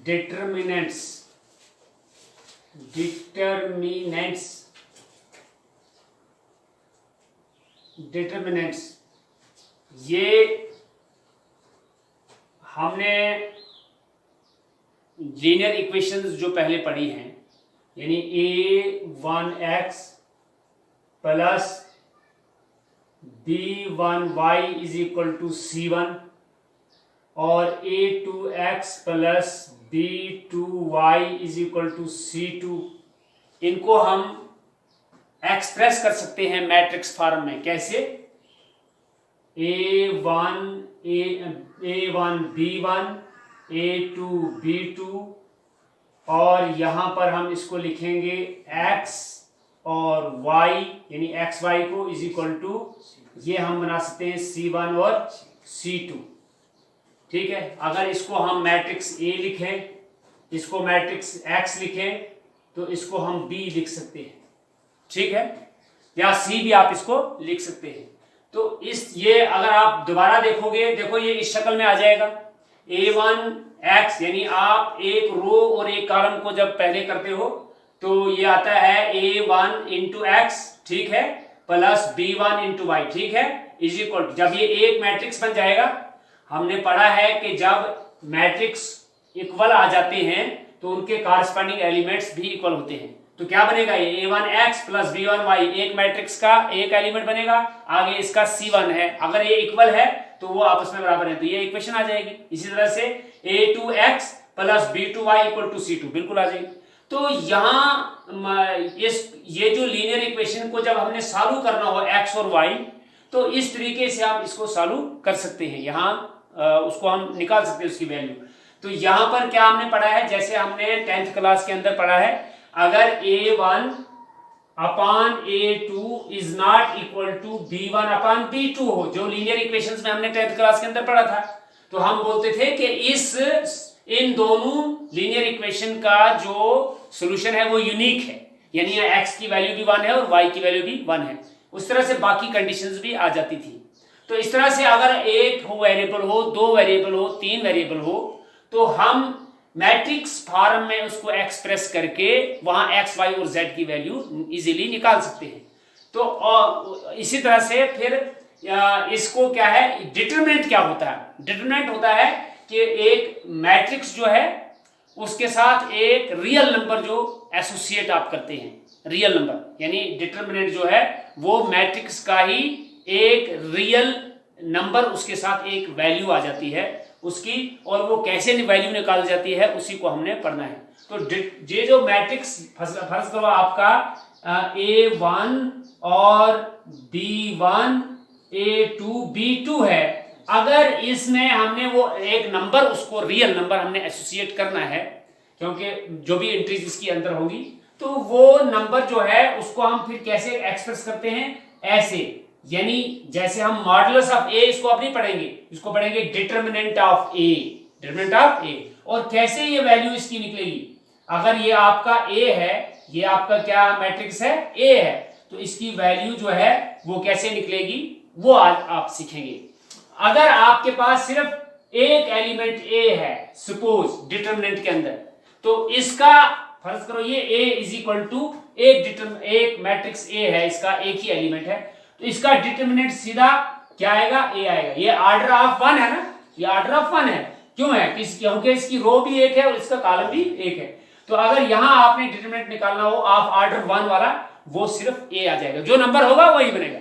Determinants ये हमने linear equations जो पहले पढ़ी हैं, यानी a1x plus b1y is equal to c1 और a2x plus b2y is equal to c2, इनको हम एक्सप्रेस कर सकते हैं मैट्रिक्स फॉर्म में। कैसे? a1 b1 a2 b2 और यहां पर हम इसको लिखेंगे x और y, यानी एक्स वाई को इज इक्वल टू, ये हम बना सकते हैं c1 और c2। ठीक है, अगर इसको हम मैट्रिक्स A लिखें, इसको मैट्रिक्स X लिखें, तो इसको हम B लिख सकते हैं। ठीक है, या C भी आप इसको लिख सकते हैं। तो ये अगर आप दोबारा देखोगे, देखो ये इस शक्ल में आ जाएगा a1x, यानी आप एक रो और एक कॉलम को जब पहले करते हो तो ये आता है a1 इंटू एक्स, ठीक है, प्लस b1 इंटू वाई, ठीक है, इज इक्वल, जब ये एक मैट्रिक्स बन जाएगा, हमने पढ़ा है कि जब मैट्रिक्स इक्वल आ जाते हैं तो उनके कॉरस्पॉन्डिंग एलिमेंट्स भी इक्वल होते हैं। तो क्या बनेगा? ये a1x प्लस b1y एक मैट्रिक्स का एक एलिमेंट बनेगा, आगे इसका c1 है, अगर ये इक्वल है तो वो आपस में बराबर है, तो ये इक्वेशन आ जाएगी। इसी तरह से a2x plus b2y equal to c2 बिल्कुल आ जाएगी। तो यहाँ ये जो लीनियर इक्वेशन को जब हमने सॉल्व करना हो x और y, तो इस तरीके से हम इसको सॉल्व कर सकते हैं। यहाँ उसको हम निकाल सकते हैं उसकी वैल्यू। तो यहाँ पर क्या हमने पढ़ा है, जैसे हमने 10th क्लास के अंदर पढ़ा है, अगर a1 upon a2 is not equal to b1 upon b2 हो, जो लीनियर इक्वेशंस में हमने 10th क्लास के अंदर पढ़ा था, तो हम बोलते थे कि इन दोनों लीनियर इक्वेशन का जो सॉल्यूशन है वो यूनिक है, यानी x की वैल्यू भी 1 है और y की वैल्यू भी 1 है। उस तरह से बाकी कंडीशंस भी आ जाती थी। तो इस तरह से अगर एक वेरिएबल हो, दो वेरिएबल हो, तीन वेरिएबल हो, तो हम मैट्रिक्स फॉर्म में उसको एक्सप्रेस करके वहां x, y और z की वैल्यू इजीली निकाल सकते हैं। तो इसी तरह से फिर इसको क्या है, डिटरमिनेंट क्या होता है? डिटरमिनेंट होता है कि एक मैट्रिक्स जो है उसके साथ एक रियल नंबर जो एसोसिएट आप करते हैं, रियल नंबर, यानी डिटरमिनेंट जो है वो मैट्रिक्स का ही एक रियल नंबर, उसके साथ एक वैल्यू आ जाती है उसकी, और वो कैसे वैल्यू निकाली जाती है उसी को हमने पढ़ना है। तो ये जो मैट्रिक्स फर्ज करो आपका a1 और b1 a2 b2 है, अगर इसमें हमने वो एक नंबर, उसको रियल नंबर हमने एसोसिएट करना है, क्योंकि जो भी एंट्रीज इसकी अंदर होगी, तो वो नंबर जो है उसको हम फिर कैसे एक्सप्रेस करते हैं? ऐसे, यानी जैसे हम मॉडुलस ऑफ ए, इसको अब नहीं पढ़ेंगे, इसको पढ़ेंगे determinant of A, determinant of A. और कैसे ये वैल्यू इसकी निकलेगी? अगर ये आपका ए है, ये आपका क्या मैट्रिक्स है? ए है, तो इसकी वैल्यू जो है वो कैसे निकलेगी वो आज आप सीखेंगे। अगर आपके पास सिर्फ एक एलिमेंट ए है सपोज डिटरमिनेंट के अंदर, तो इसका फर्ज करो ये a इज इक्वल टू एक मैट्रिक्स A है, इसका एक ही एलिमेंट है, तो इसका डिटरमिनेंट सीधा क्या आएगा? A आएगा। ये ऑर्डर ऑफ 1 है ना, ये ऑर्डर ऑफ 1 है। क्यों है? क्योंकि इसकी रो भी एक है और इसका कॉलम भी एक है। तो अगर यहां आपने डिटरमिनेंट निकालना हो ऑफ ऑर्डर 1 वाला, वो सिर्फ A आ जाएगा, जो नंबर होगा वही बनेगा।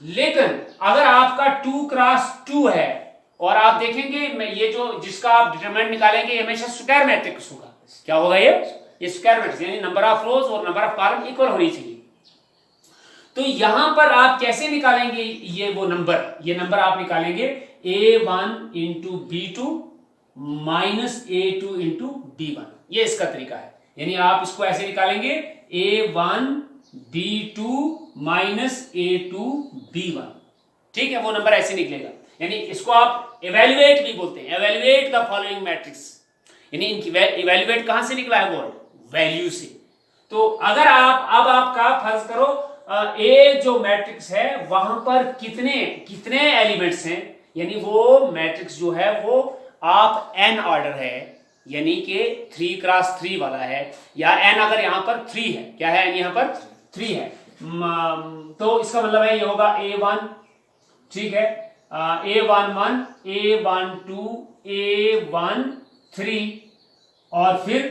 लेकिन अगर आपका 2 क्रॉस 2 है और आप देखेंगे ये जो जिसका आप डिटरमिनेंट निकालेंगे ये हमेशा स्क्वायर मैट्रिक्स होगा। क्या होगा? ये स्क्वायर मैट्रिक्स, यानी नंबर ऑफ रोज और नंबर ऑफ कॉलम इक्वल होनी चाहिए। तो यहां पर आप कैसे निकालेंगे ये वो नंबर? ये नंबर आप निकालेंगे a1 into b2 minus a2 into b1, ये इसका तरीका है। यानी आप इसको ऐसे निकालेंगे a1 b2 minus a2 b1, ठीक है, वो नंबर ऐसे निकलेगा। यानी इसको आप इवेल्युएट भी बोलते हैं, इवेल्युएट द फॉलोइंग मैट्रिक्स, यानी इनकी इवेल्युएट कहां से निकला है? वो वैल्यू से। तो अगर आप अब आपका फर्ज करो ए जो मैट्रिक्स है वहां पर कितने एलिमेंट्स हैं, यानी वो मैट्रिक्स जो है वो आप n ऑर्डर है, यानी कि 3x3 वाला है, या n अगर यहाँ पर 3 है, क्या है n यहाँ पर 3 है, तो इसका मतलब है ये होगा A1, ठीक है, A11, A12, A13 और फिर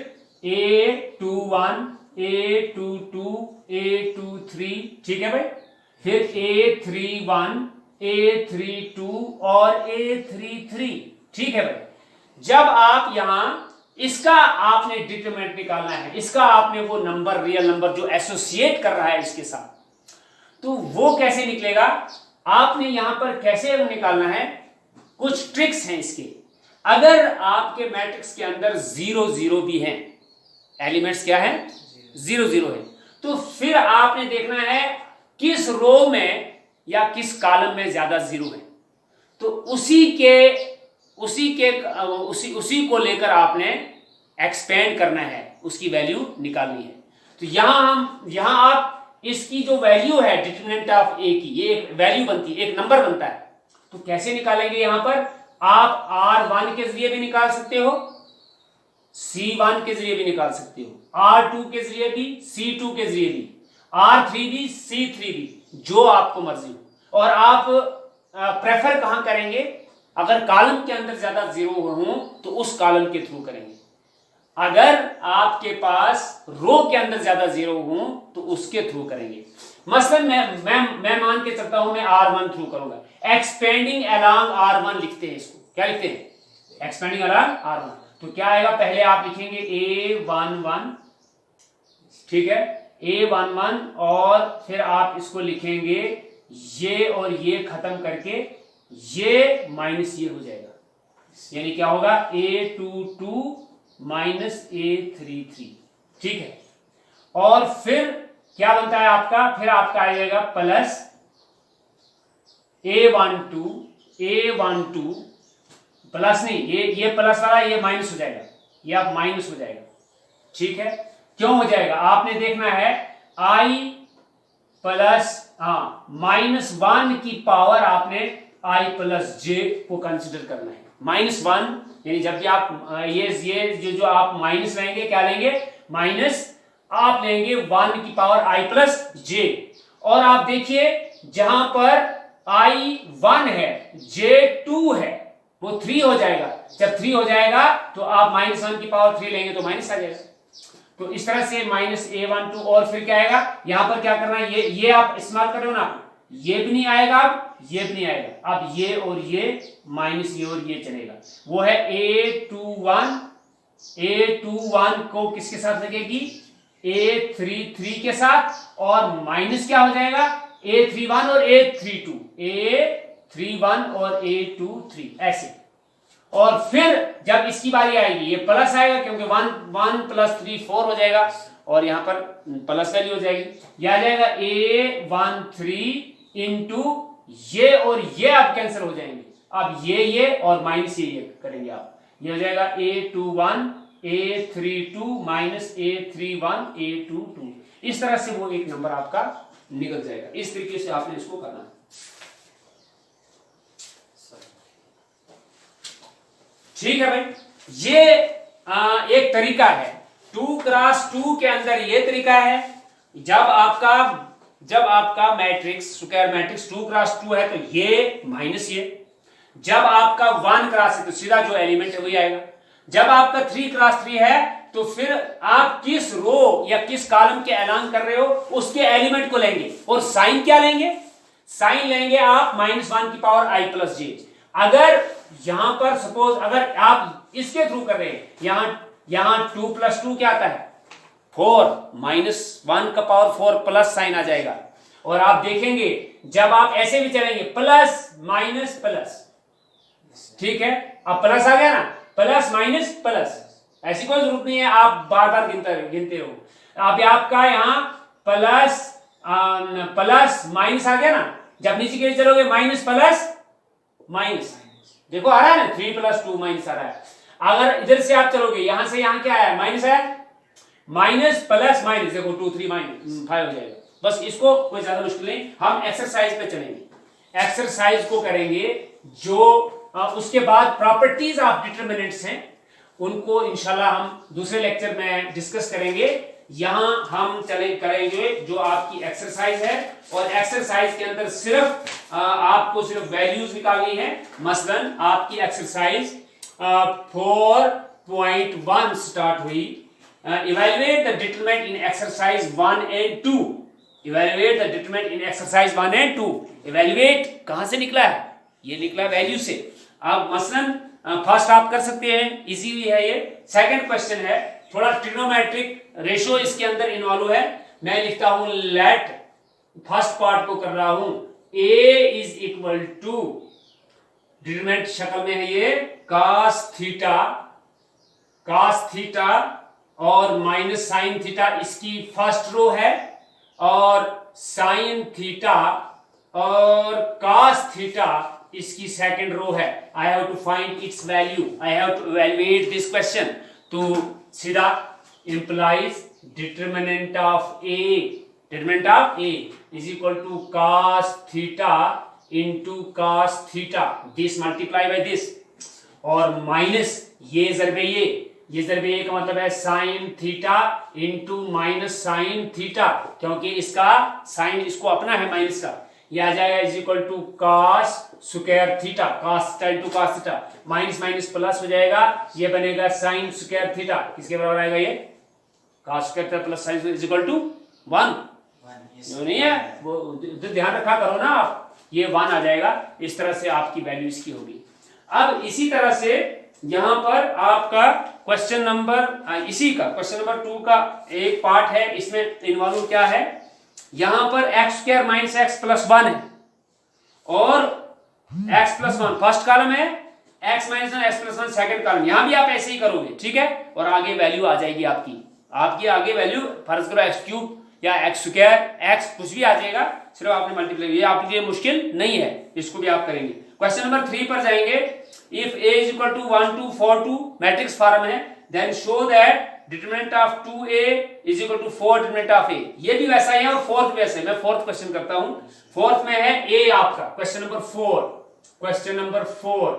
A21, A22, A23, ठीक है भाई, फिर A31, A32 और A33, ठीक है भाई। जब आप यहां इसका आपने डिटरमिनेंट निकालना है, इसका आपने वो नंबर, रियल नंबर जो एसोसिएट कर रहा है इसके साथ, तो वो कैसे निकलेगा, आपने यहां पर कैसे निकालना है, कुछ ट्रिक्स हैं इसके। अगर आपके मैट्रिक्स के अंदर 0 0 भी हैं, एलिमेंट्स क्या है 0 0 है, तो फिर आपने देखना है किस रो में या किस कॉलम में ज्यादा 0 है, तो उसी को लेकर आपने एक्सपेंड करना है, उसकी वैल्यू निकालनी है। तो यहां आप इसकी जो वैल्यू है डिटरमिनेंट ऑफ ए की, ये एक वैल्यू बनती है, एक नंबर बनता है, तो कैसे निकालेंगे, यहां पर आप R1 के जरिए भी निकाल सकते हो, C1 के जरिए भी निकाल सकते हो, R2 के जरिए भी, C2 के जरिए भी, R3 भी, C3 भी, जो आपको मर्जी हो। और आप प्रेफर कहां करेंगे, अगर कॉलम के अंदर ज्यादा 0 हो तो उस कॉलम के थ्रू करेंगे, अगर आपके पास रो के अंदर ज्यादा 0 हो तो उसके थ्रू करेंगे। मसलन मैं मान के चलता हूं, मैं R1 थ्रू करूंगा, एक्सपेंडिंग अलोंग R1 लिखते हैं इसको, क्या लिखते हैं, एक्सपेंडिंग अलोंग R1, तो क्या आएगा, पहले आप लिखेंगे A11, ठीक है, A11 और फिर आप इसको लिखेंगे ये और ये खत्म करके ये माइनस ये हो जाएगा, यानी क्या होगा A22 माइनस A33, ठीक है, और फिर क्या बनता है आपका, फिर आपका आ जाएगा प्लस A12 प्लस नहीं, ये प्लस वाला ये माइनस हो जाएगा, ये आप माइनस हो जाएगा, ठीक है, क्यों हो जाएगा, आपने देखना है I प्लस -1 की पावर आपने I प्लस j को कंसिडर करना है, -1, यानी जब भी आप ये जो आप माइनस लेंगे, क्या लेंगे, माइनस आप लेंगे 1 की पावर I प्लस j, और आप देखिए जहां पर I 1 है, j 2 है, वो 3 हो जाएगा, जब 3 हो जाएगा तो आप -1 की पावर 3 लेंगे तो माइनस आ जाएगा, तो इस तरह से -A12, और फिर क्या आएगा, यहां पर क्या करना है, ये आप इस्तेमाल कर रहे हो ना, ये भी नहीं आएगा, अब ये भी नहीं आएगा, अब ये और ये माइनस ये और ये चलेगा, वो है A21 को किसके साथ लगेगी, A33 के साथ, और माइनस क्या हो जाएगा, A31 और A31 और A23, ऐसे, और फिर जब इसकी बारी आएगी ये प्लस आएगा, क्योंकि 1 + 3 4 हो जाएगा, और यहां पर प्लस वैल्यू हो जाएगी, यह आ जाएगा A13 इंटू ये और ये आप कैंसिल हो जाएंगे, अब ये और माइनस ये करेंगे आप, ये हो जाएगा A21 A32 minus A31 A22, इस तरह से वो एक नंबर आपका निकल जाएगा। इस तरीके से आपने इसको करना है, ठीक है भाई। ये एक तरीका है, 2x2 के अंदर ये तरीका है, जब आपका मैट्रिक्स स्क्वायर मैट्रिक्स 2x2 है तो ये माइनस ये, जब आपका 1x है तो सीधा जो एलिमेंट है वही आएगा, जब आपका 3x3 है तो फिर आप किस रो या किस कॉलम के ऐलान कर रहे हो उसके एलिमेंट को लेंगे, और साइन क्या लेंगे, साइन लेंगे आप -1 की पावर I प्लस j। अगर यहां पर सपोज अगर आप इसके थ्रू कर रहे हैं, यहां 2 + 2 क्या आता है 4, -1 का पावर 4 प्लस साइन आ जाएगा, और आप देखेंगे जब आप ऐसे भी चलेंगे प्लस माइनस प्लस, ठीक है, अब प्लस आ गया ना, प्लस माइनस प्लस, ऐसी कोई जरूरत नहीं है आप बार बार गिनते रहो, अब आपका यहां प्लस माइनस आ गया ना, जब नीचे के लिए चलोगे माइनस प्लस माइनस, देखो आ रहा है ना 3 + 2 माइनस आ रहा है। अगर इधर से आप चलोगे यहां से यहां क्या है, माइनस है, माइनस प्लस माइनस, देखो 2 3 -5 हो जाएगा। बस इसको कोई ज्यादा मुश्किल नहीं, हम एक्सरसाइज पे चलेंगे, एक्सरसाइज को करेंगे जो उसके बाद प्रॉपर्टीज ऑफ डिटरमिनेंट्स हैं, उनको इंशाल्लाह हम दूसरे लेक्चर में डिस्कस करेंगे। यहां हम चले करेंगे जो आपकी एक्सरसाइज है, और एक्सरसाइज के अंदर सिर्फ आपको सिर्फ वैल्यूज निकालनी है। मसलन आपकी एक्सरसाइज 4.1 स्टार्ट हुई, evaluate the determinant in exercise 1 and 2। Evaluate the determinant in exercise 1 and 2। Evaluate कहां से निकला है? ये निकला वैल्यू से। अब मसलन फर्स्ट आप कर सकते हैं, इजी भी है ये। सेकंड क्वेश्चन है, थोड़ा ट्रिग्नोमेट्रिक रेशियो इसके अंदर इन्वॉल्व है। मैं लिखता हूं लेट, फर्स्ट पार्ट को कर रहा हूं, a is equal to, determinant शक्ल में है ये, cos थीटा और माइनस साइन थीटा इसकी फर्स्ट रो है, और साइन थीटा और cos थीटा इसकी सेकंड रो है। I have to find its value, I have to evaluate this question. तो सीधा implies determinant of A is equal to cos theta into cos theta, this multiply by this, और minus ये जरबे ये का मतलब है sine theta into minus sine theta, क्योंकि इसका साइन इसको अपना है माइनस का, ये आ जाएगा is equal to cos square theta, cos theta into cos theta, minus minus plus हो जाएगा, ये बनेगा साइन स्क्वायर थीटा। किसके बराबर आएगा ये? cos square theta plus sine is equal to 1। जो नहीं है वो ध्यान रखा करो ना आप, ये 1 आ जाएगा। इस तरह से आपकी वैल्यू इसकी होगी। अब इसी तरह से यहां पर आपका क्वेश्चन नंबर, इसी का क्वेश्चन नंबर 2 का एक पार्ट है, इसमें इन्वॉल्व क्या है, यहां पर x square minus x plus 1 है, और एक्स प्लस 1 फर्स्ट कॉलम है, x minus 1 x plus 1 second column. यहां भी आप ऐसे ही करोगे, ठीक है, और आगे वैल्यू आ जाएगी आपकी आगे वैल्यू, फर्ज करो एक्स क्यूब या एक्स स्क्वायर, एक्स कुछ भी आ जाएगा, सिर्फ आपने मल्टीप्लाई, ये आपके लिए मुश्किल नहीं है, इसको भी आप करेंगे। क्वेश्चन नंबर 3 पर जाएंगे। If a is equal to 1 2 4 2 matrix form है, then show that determinant of 2a is equal to 4 determinant of a। ये भी वैसा ही है और फोर्थ भी वैसा है। मैं फोर्थ क्वेश्चन करता हूं। फोर्थ में है a आपका, question number 4। Question number 4,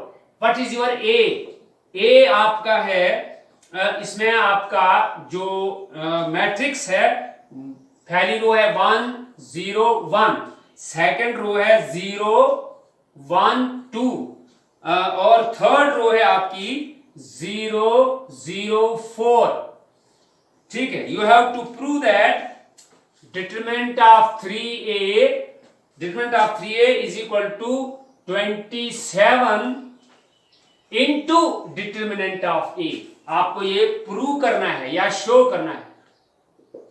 what is your a आपका है, इसमें आपका जो मैट्रिक्स है, पहली रो है 1 0 1, सेकंड रो है 0 1 2, और थर्ड रो है आपकी 0 0 4। ठीक है, you have to prove that determinant of 3a is equal to 27 into determinant of a। आपको ये प्रूव करना है या शो करना है,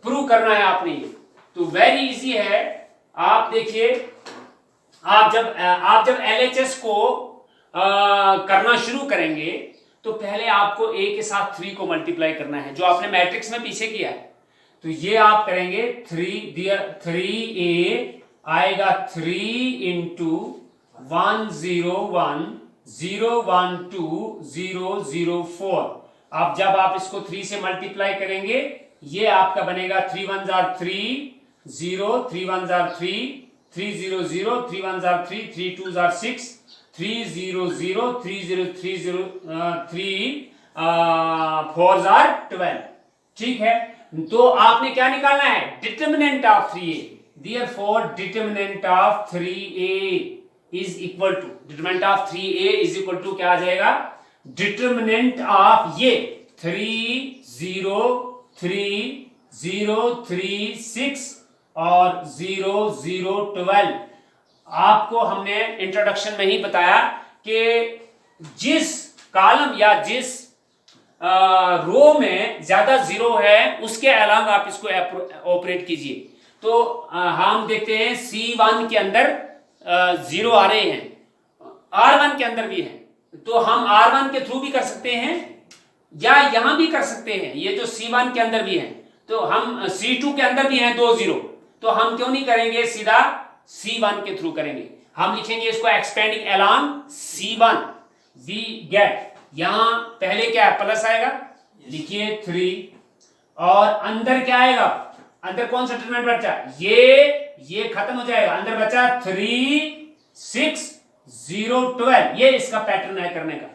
प्रूव करना है आपने ये। तो वेरी इजी है। आप देखिए, आप जब LHS को करना शुरू करेंगे तो पहले आपको a के साथ 3 को मल्टीप्लाई करना है, जो आपने मैट्रिक्स में पीछे किया है। तो ये आप करेंगे 3a आएगा 3 इंटू 1 0 1 0 1 2 0 0 4। अब जब आप इसको 3 से मल्टीप्लाई करेंगे, ये आपका बनेगा 3 1 3 0 3 1 3 3 0 0 3 1 3 3 2 6 3 0 0 3 0 3 0 3 4 12। ठीक है, तो आपने क्या निकालना है? Determinant of 3a। Therefore determinant of 3a is equal to, determinant of 3a is equal to क्या आ जाएगा? डिटरमिनेंट ऑफ ये 3 0 3 0 3 6 और 0 0 12। आपको हमने इंट्रोडक्शन में ही बताया कि जिस कॉलम या जिस रो में ज्यादा जीरो है उसके अलावा आप इसको ऑपरेट कीजिए। तो हम देखते हैं C1 के अंदर जीरो आ रहे हैं, R1 के अंदर भी हैं, तो हम R1 के थ्रू भी कर सकते हैं या यहां भी कर सकते हैं। ये जो C1 के अंदर भी हैं, तो हम C2 के अंदर भी हैं 2 0, तो हम क्यों नहीं करेंगे, सीधा C1 के थ्रू करेंगे। हम लिखेंगे इसको expanding along C1, we get, यहां पहले क्या है, प्लस आएगा, लिखिए 3, और अंदर क्या आएगा, अंदर कौन सा डिटरमिनेंट बचा, ये खत्म हो जाएगा, अंदर बचा 3 6 0 12। ये इसका पैटर्न है करने का।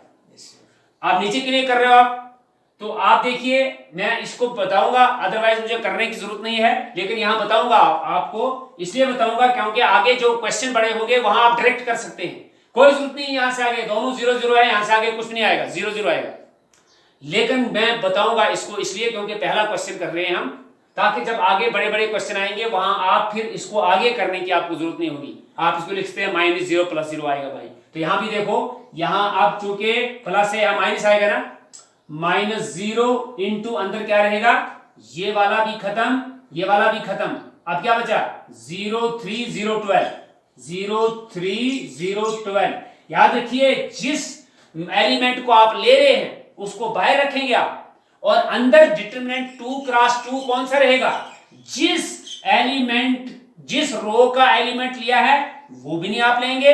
आप नीचे के लिए कर रहे हो, आप तो आप देखिए, मैं इसको बताऊंगा, अदरवाइज मुझे करने की जरूरत नहीं है, लेकिन यहां बताऊंगा आपको, इसलिए बताऊंगा क्योंकि आगे जो क्वेश्चन बड़े होंगे वहां आप डायरेक्ट कर सकते हैं, कोई जरूरत नहीं यहां से आगे दोनों 0 0 है, यहां से आगे कुछ नहीं आएगा, 0 0 आएगा। लेकिन मैं बताऊंगा इसको इसलिए क्योंकि पहला क्वेश्चन कर रहे हैं हम, ताकि जब आगे बड़े बड़े क्वेश्चन आएंगे वहां आप फिर इसको आगे करने की आपको जरूरत नहीं होगी। आप इसको लिखते हैं -0 + 0 आएगा भाई। तो यहां भी देखो, यहां अब चूंकि प्लस है, यहां माइनस आएगा ना, -0 इंटू अंदर क्या रहेगा, ये वाला भी खत्म, ये वाला भी खत्म। अब क्या बचा, 0 3 0 12, 0 3 0 12। याद रखिए, जिस एलिमेंट को आप ले रहे हैं उसको बाहर रखेंगे आप, और अंदर डिटरमिनेंट 2 क्रॉस 2 कौन सा रहेगा, जिस रो का एलिमेंट लिया है वो भी नहीं आप लेंगे,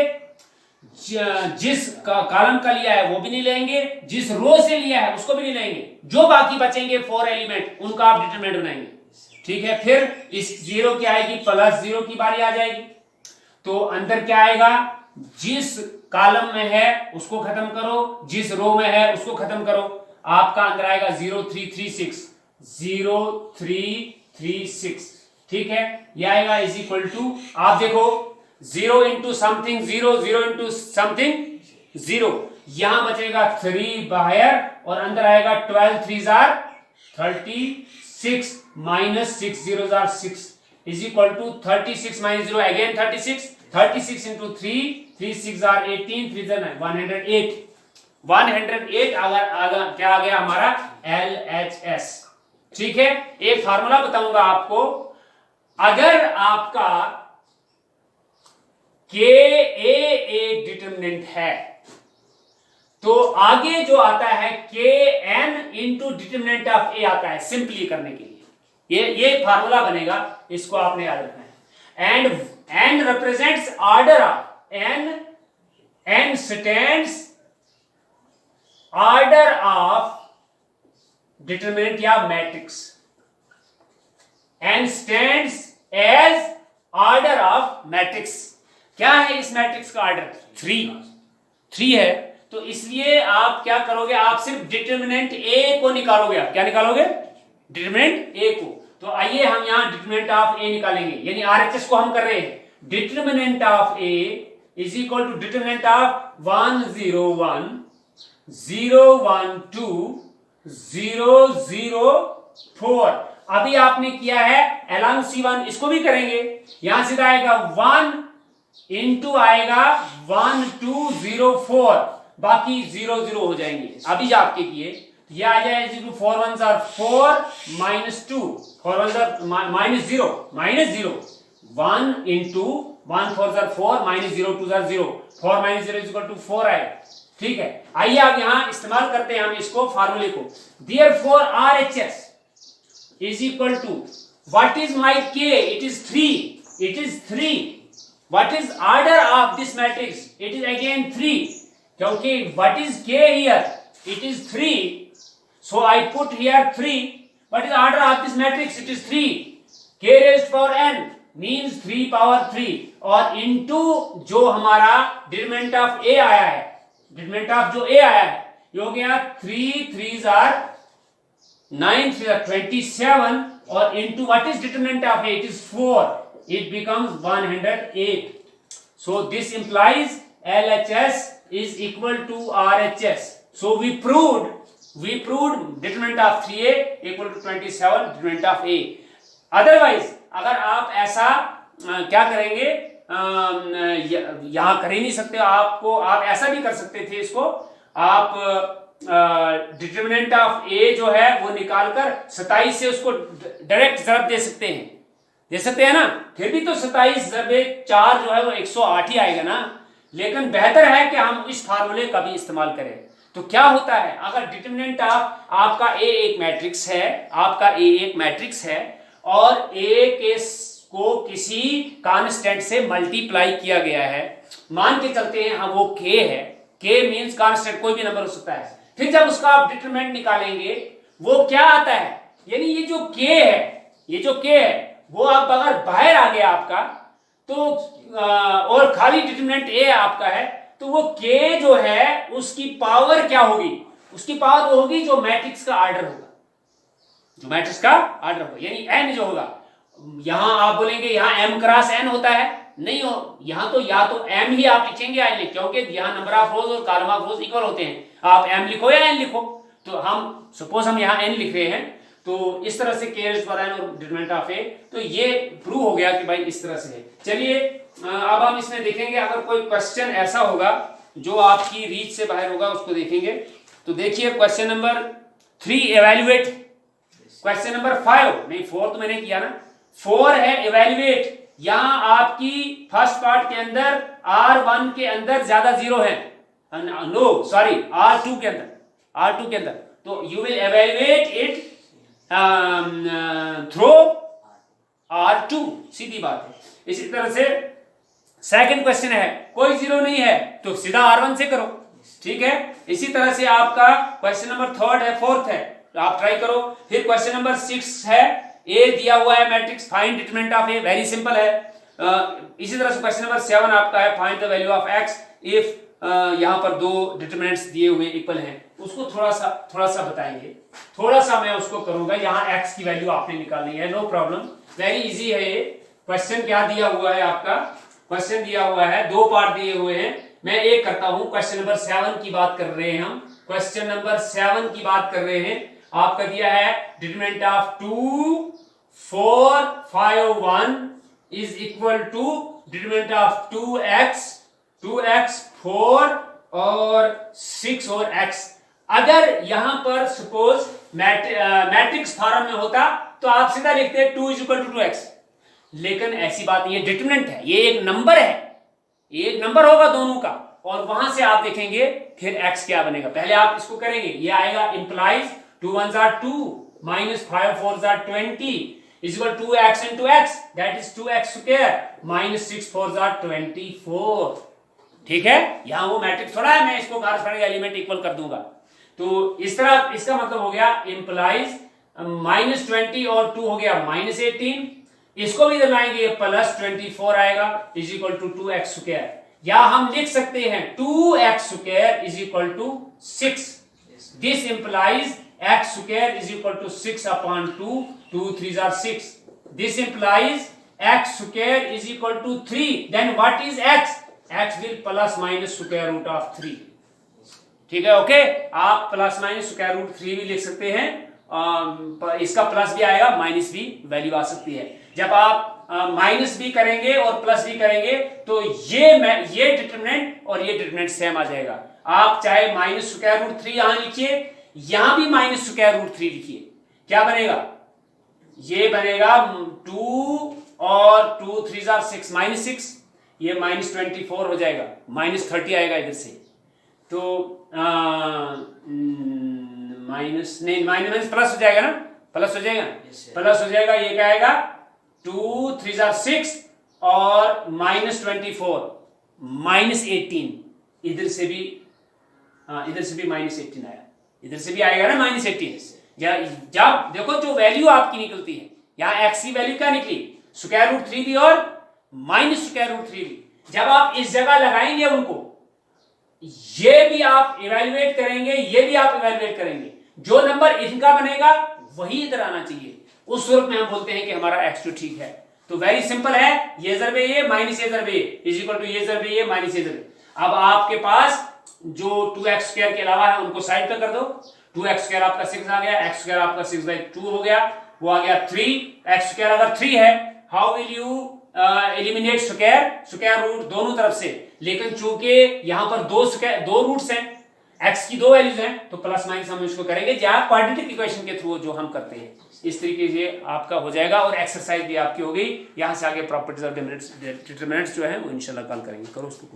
जिस कॉलम का लिया है वो भी नहीं लेंगे, जिस रो से लिया है उसको भी नहीं लेंगे, जो बाकी बचेंगे 4 एलिमेंट उनका आप डिटरमिनेंट बनाएंगे। ठीक है, फिर इस 0 की आएगी +0 की बारी आ जाएगी। तो अंदर क्या आएगा, जिस कॉलम में है उसको खत्म करो, जिस रो में है उसको खत्म करो, आपका अंदर आएगा 0 3 3 6, 0 3 3 6। ठीक है, यह आएगा इज इक्वल टू, आप देखो 0 इंटू समथिंग 0, 0 इंटू समथिंग 0, यहां बचेगा 3 बाहर और अंदर आएगा 12 3 36 -6 0 6 is equal to 36 -0 again 36, 36 into 3 3 6 18 3 9 108 अगर क्या आ गया हमारा LHS। ठीक है, एक फार्मूला बताऊंगा आपको, अगर आपका Ka एक डिटरमिनेंट है तो आगे जो आता है Kn into determinant of A आता है, सिंपली करने के लिए ये फार्मूला बनेगा, इसको आपने याद रखना है। And n represents order of n stands order of determinant या matrix, n stands as order of matrix. क्या है इस मैट्रिक्स का ऑर्डर, 3 है, तो इसलिए आप क्या करोगे, आप सिर्फ डिटरमिनेंट A को निकालोगे। आप क्या निकालोगे, डिटरमिनेंट A को। तो आइए हम यहां डिटरमिनेंट ऑफ A निकालेंगे, यानी RHS को हम कर रहे हैं, determinant of A is equal to determinant of 1 0 1 0 1 2 0 0 4। अभी आपने किया है along C1, इसको भी करेंगे, यहां सीधा आएगा 1 इंटू आएगा 1 2 0 4, बाकी 0 0 हो जाएंगे। अभी आपके किए ये आ जाएगा 4 1s are 4 -2, 4 1s are -0 1 into 1 4s are 4 -0 2s are 0, 4 -0 is equal to 4 आएगा। ठीक है, आइए आप यहां इस्तेमाल करते हैं हम इसको फार्मूले को, therefore RHS is equal to, what is my K, it is 3, what is order of this matrix, it is again 3, क्योंकि what is K here, it is 3, so I put here 3, what is order of this matrix, it is 3, K raised to power n means 3 power 3, और into जो हमारा determinant of A आया है, determinant of जो A आया है ये हो गया 3 3s are 9 3 are 27, और into what is determinant of A, it is 4, it becomes 108. So this implies LHS is equal to RHS. So we proved determinant of 3A equal to 27 determinant of A. Otherwise अगर आप ऐसा क्या करेंगे, यहां कर ही नहीं सकते, आपको आप ऐसा भी कर सकते थे, इसको आप डिटरमिनेंट ऑफ A जो है वो निकालकर 27 से उसको डायरेक्ट जरब दे सकते हैं ना, फिर भी तो 27 ज़रबे 4 जो है वो 108 ही आएगा ना। लेकिन बेहतर है कि हम इस फार्मूले का भी इस्तेमाल करें। तो क्या होता है, अगर डिटरमिनेंट ऑफ आपका A एक मैट्रिक्स है, और A को किसी कांस्टेंट से मल्टीप्लाई किया गया है, मान के चलते हैं हाँ वो K है, K मींस कांस्टेंट कोई भी नंबर हो सकता है। फिर जब उसका आप डिटरमिनेंट निकालेंगे वो क्या आता है, यानी ये जो K है वो आप अगर बाहर आ गया आपका तो और खाली डिटरमिनेंट A आपका है, तो वो K जो है उसकी पावर क्या होगी, उसकी पावर वो होगी जो मैट्रिक्स का ऑर्डर होगा, जो मैट्रिक्स का ऑर्डर होगा, यानी n जो होगा। यहां आप बोलेंगे यहां m क्रॉस n होता है, नहीं हो, यहां तो या तो m ही आप लिखेंगे या n, क्योंकि यहां नंबर ऑफ रोज और कॉलम ऑफ रोज इक्वल होते हैं, आप m लिखो या n लिखो। तो हम सपोज हम यहाँ n लिख रहे हैं, तो इस तरह से k रेज़ पावर n और डिटरमिनेंट ऑफ a, तो ये प्रूव हो गया कि भाई इस तरह से है। चलिए अब हम इसमें देखेंगे अगर कोई क्वेश्चन ऐसा होगा जो आपकी रीच से बाहर होगा, उसको देखेंगे। तो देखिए question number 3 evaluate, question number 5 नहीं 4 तो मैंने किया ना, 4 है एवेल्युएट। यहां आपकी फर्स्ट पार्ट के अंदर R1 के अंदर ज्यादा जीरो है, नो सॉरी R2 के अंदर, R2 के अंदर, तो you will evaluate it through R2, सीधी बात है। इसी तरह से सेकंड क्वेश्चन है कोई जीरो नहीं है तो सीधा R1 से करो, ठीक है। इसी तरह से आपका क्वेश्चन नंबर 3 है, 4th है, तो आप ट्राई करो। फिर क्वेश्चन नंबर 6 है, ए दिया हुआ है matrix, find determinant of A, very simple है। इसी तरह से क्वेश्चन नंबर 7 आपका है, find the value of x if यहां पर दो डिटरमिनेंट्स दिए हुए इक्वल हैं, उसको थोड़ा सा बताएंगे, थोड़ा सा मैं उसको करूंगा। यहाँ एक्स की वैल्यू आपने निकालनी है, नो प्रॉब्लम, वेरी इजी है ये क्वेश्चन। क्या दिया हुआ है आपका, क्वेश्चन दिया हुआ है, दो पार्ट दिए हुए हैं, मैं एक करता हूं। क्वेश्चन नंबर 7 की बात कर रहे हैं हम, क्वेश्चन नंबर 7 की बात कर रहे हैं। आपका दिया है determinant of 2 4 5 1 is equal to determinant of 2x 4 और 6 और x। अगर यहां पर सपोज मैट्रिक्स फॉर्म में होता तो आप सीधा लिखते 2 इज इक्वल टू 2x, लेकिन ऐसी बात नहीं है, डिटरमिनेंट है, ये एक नंबर है, एक नंबर होगा दोनों का, और वहां से आप देखेंगे फिर x क्या बनेगा। पहले आप इसको करेंगे, ये आएगा implies 2 1 2 minus 5 4 20 is equal to 2x into x, that is 2x square minus 6 4 24। ठीक है, यहां वो मैट्रिक्स थोड़ा है, मैं इसको कॉरस्पॉन्डिंग एलिमेंट इक्वल कर दूंगा। तो इस तरह इसका मतलब हो गया इंप्लाइज -20 और 2 हो गया -18, इसको भी दबाएंगे +24 आएगा is equal to 2x square, या हम लिख सकते हैं 2x square is equal to 6। This implies x square is equal to 6 upon 2, 2 3s are 6. This implies x square is equal to 3. Then what is x? X will plus minus square root of 3. ठीक है, okay, आप plus minus square root 3 भी लिख सकते हैं, इसका plus भी आएगा, माइनस भी वैल्यू आ सकती है। जब आप माइनस भी करेंगे और प्लस भी करेंगे तो ये डिटरमिनेंट और ये डिटरमिनेंट सेम आ जाएगा। आप चाहे माइनस स्क्वायर रूट 3 यहां लिखिए, यहां भी माइनस स्क्वायर रूट 3 लिखिए, क्या बनेगा, ये बनेगा 2 और 2 3s are 6 -6, ये -24 हो जाएगा, -30 आएगा इधर से, तो माइनस नहीं माइनस प्लस हो जाएगा ना, प्लस हो जाएगा, प्लस हो जाएगा, ये क्या आएगा 2 3s are 6 और -24 -18, इधर से भी -18 आया, इधर से भी आएगा ना -18। जब देखो जो वैल्यू आपकी निकलती है, यहां x की वैल्यू क्या निकली, स्क्वायर रूट 3 भी और माइनस स्क्वायर रूट 3 भी, जब आप इस जगह लगाएंगे उनको, ये भी आप इवैल्यूएट करेंगे, ये भी आप इवैल्यूएट करेंगे, जो नंबर इनका बनेगा वही इधर आना चाहिए, उस सूरत में हम बोलते हैं कि हमारा x2 ठीक है। तो वेरी सिंपल है, ये जरबे ये माइनस ये जरबे ये इज इक्वल टू ये जरबे ये माइनस ये जरबे। अब आपके पास जो 2x स्क्वायर के अलावा है उनको साइड पे कर दो, 2x स्क्वायर आपका 6 आ गया, x स्क्वायर आपका 6/2 हो गया, वो आ गया 3, x स्क्वायर अगर 3 है, how will you eliminate square root दोनों तरफ से, लेकिन चूंकि यहां पर दो रूट्स हैं, x की दो वैल्यूज हैं, तो प्लस माइनस हम इसको करेंगे जहां क्वाड्रेटिक इक्वेशन के थ्रू जो हम करते हैं, इस तरीके से आपका हो जाएगा, और एक्सरसाइज भी आपकी हो गई। यहां से आगे प्रॉपर्टीज ऑफ डिटरमिनेंट्स जो है वो इंशाल्लाह कल करेंगे, करो उसको।